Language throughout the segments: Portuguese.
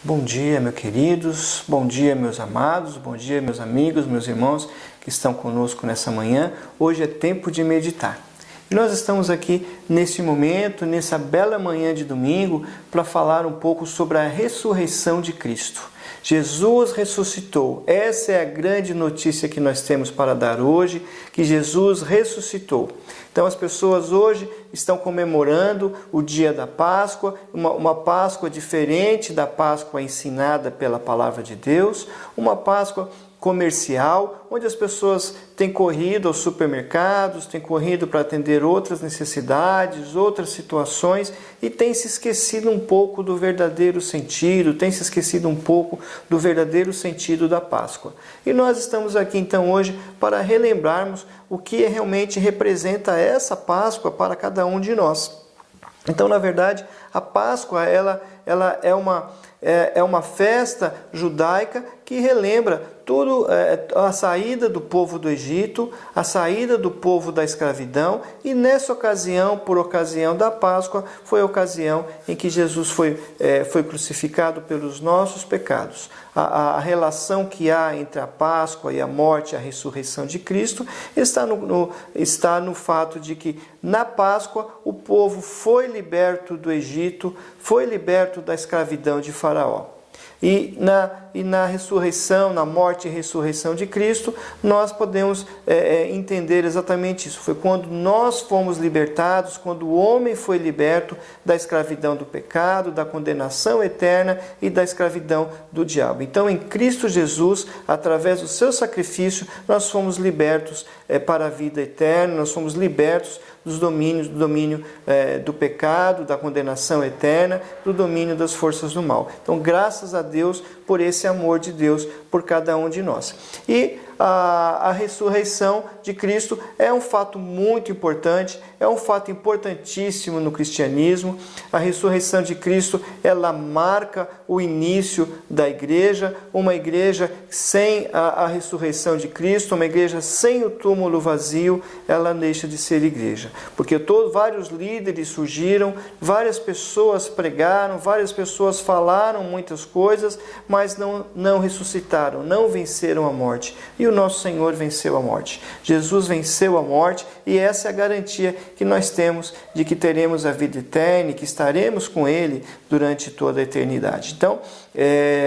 Bom dia, meus queridos, bom dia, meus amados, bom dia, meus amigos, meus irmãos que estão conosco nessa manhã. Hoje é tempo de meditar. E nós estamos aqui nesse momento, nessa bela manhã de domingo, para falar um pouco sobre a ressurreição de Cristo. Jesus ressuscitou. Essa é a grande notícia que nós temos para dar hoje, que Jesus ressuscitou. Então as pessoas hoje estão comemorando o dia da Páscoa, uma Páscoa diferente da Páscoa ensinada pela Palavra de Deus, uma Páscoa comercial, onde as pessoas têm corrido aos supermercados, têm corrido para atender outras necessidades, outras situações e têm se esquecido um pouco do verdadeiro sentido, têm se esquecido um pouco do verdadeiro sentido da Páscoa. E nós estamos aqui então hoje para relembrarmos o que realmente representa essa Páscoa para cada um de nós. Então, na verdade, a Páscoa ela é uma festa judaica que relembra tudo a saída do povo do Egito, a saída do povo da escravidão, e nessa ocasião, por ocasião da Páscoa, foi a ocasião em que Jesus foi crucificado pelos nossos pecados. A relação que há entre a Páscoa e a morte e a ressurreição de Cristo está no fato de que na Páscoa o povo foi liberto do Egito, foi liberto da escravidão de Faraó. E na ressurreição, na morte e ressurreição de Cristo, nós podemos entender exatamente isso. Foi quando nós fomos libertados, quando o homem foi liberto da escravidão do pecado, da condenação eterna e da escravidão do diabo. Então, em Cristo Jesus, através do seu sacrifício, nós fomos libertos para a vida eterna, nós fomos libertos do domínio do pecado, da condenação eterna, do domínio das forças do mal. Então, graças a Deus por esse amor de Deus por cada um de nós. E a ressurreição de Cristo é um fato muito importante, é um fato importantíssimo no cristianismo. A ressurreição de Cristo, ela marca o início da igreja, uma igreja sem a ressurreição de Cristo, uma igreja sem o túmulo vazio, ela deixa de ser igreja. Porque vários líderes surgiram, várias pessoas pregaram, várias pessoas falaram muitas coisas, mas não ressuscitaram, não venceram a morte. E o nosso Senhor venceu a morte. Jesus venceu a morte e essa é a garantia que nós temos de que teremos a vida eterna e que estaremos com Ele durante toda a eternidade. Então,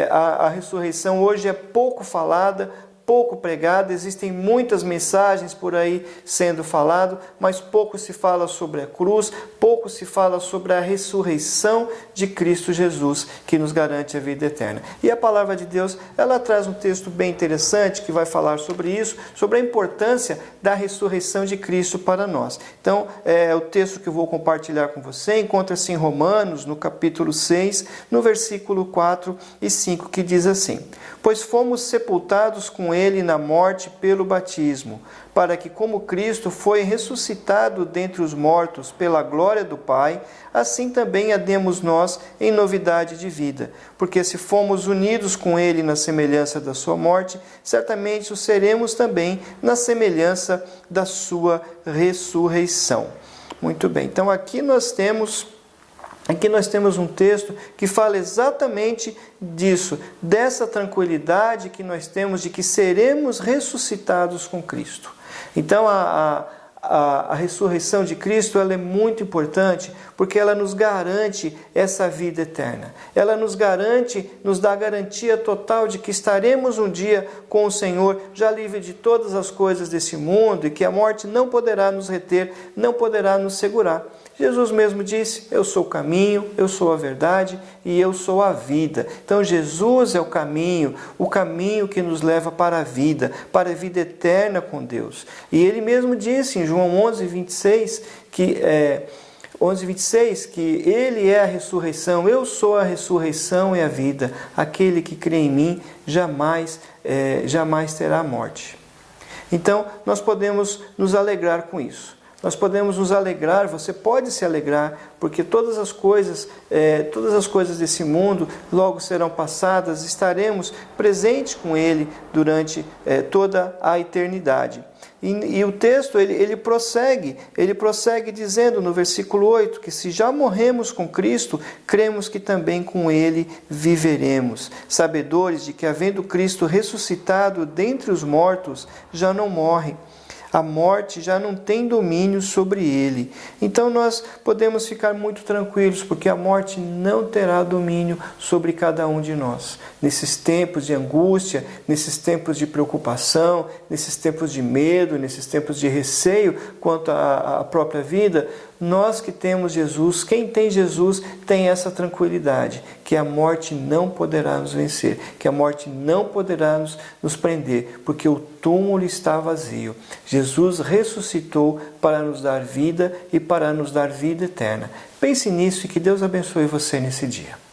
a ressurreição hoje é pouco falada, pouco pregada, existem muitas mensagens por aí sendo falado, mas pouco se fala sobre a cruz, pouco se fala sobre a ressurreição de Cristo Jesus, que nos garante a vida eterna. E a palavra de Deus, ela traz um texto bem interessante que vai falar sobre isso, sobre a importância da ressurreição de Cristo para nós. Então, o texto que eu vou compartilhar com você encontra-se em Romanos, no capítulo 6, no versículo 4 e 5, que diz assim: pois fomos sepultados com Ele na morte pelo batismo, para que, como Cristo foi ressuscitado dentre os mortos pela glória do Pai, assim também andemos nós em novidade de vida. Porque se fomos unidos com Ele na semelhança da sua morte, certamente o seremos também na semelhança da sua ressurreição. Muito bem, então aqui nós temos um texto que fala exatamente disso, dessa tranquilidade que nós temos de que seremos ressuscitados com Cristo. Então, a ressurreição de Cristo, ela é muito importante porque ela nos garante essa vida eterna. Ela nos dá garantia total de que estaremos um dia com o Senhor, já livre de todas as coisas desse mundo e que a morte não poderá nos reter, não poderá nos segurar. Jesus mesmo disse: eu sou o caminho, eu sou a verdade e eu sou a vida. Então Jesus é o caminho que nos leva para a vida eterna com Deus. E Ele mesmo disse em João 11:26 que Ele é a ressurreição, eu sou a ressurreição e a vida. Aquele que crê em mim jamais terá morte. Então nós podemos nos alegrar com isso. Nós podemos nos alegrar, você pode se alegrar, porque todas as coisas desse mundo logo serão passadas, estaremos presentes com Ele durante toda a eternidade. E o texto ele prossegue dizendo no versículo 8 que se já morremos com Cristo, cremos que também com Ele viveremos, sabedores de que havendo Cristo ressuscitado dentre os mortos, já não morre. A morte já não tem domínio sobre ele. Então nós podemos ficar muito tranquilos, porque a morte não terá domínio sobre cada um de nós. Nesses tempos de angústia, nesses tempos de preocupação, nesses tempos de medo, nesses tempos de receio quanto à própria vida, nós que temos Jesus, quem tem Jesus, tem essa tranquilidade, que a morte não poderá nos vencer, que a morte não poderá nos prender, porque o túmulo está vazio. Jesus ressuscitou para nos dar vida e para nos dar vida eterna. Pense nisso e que Deus abençoe você nesse dia.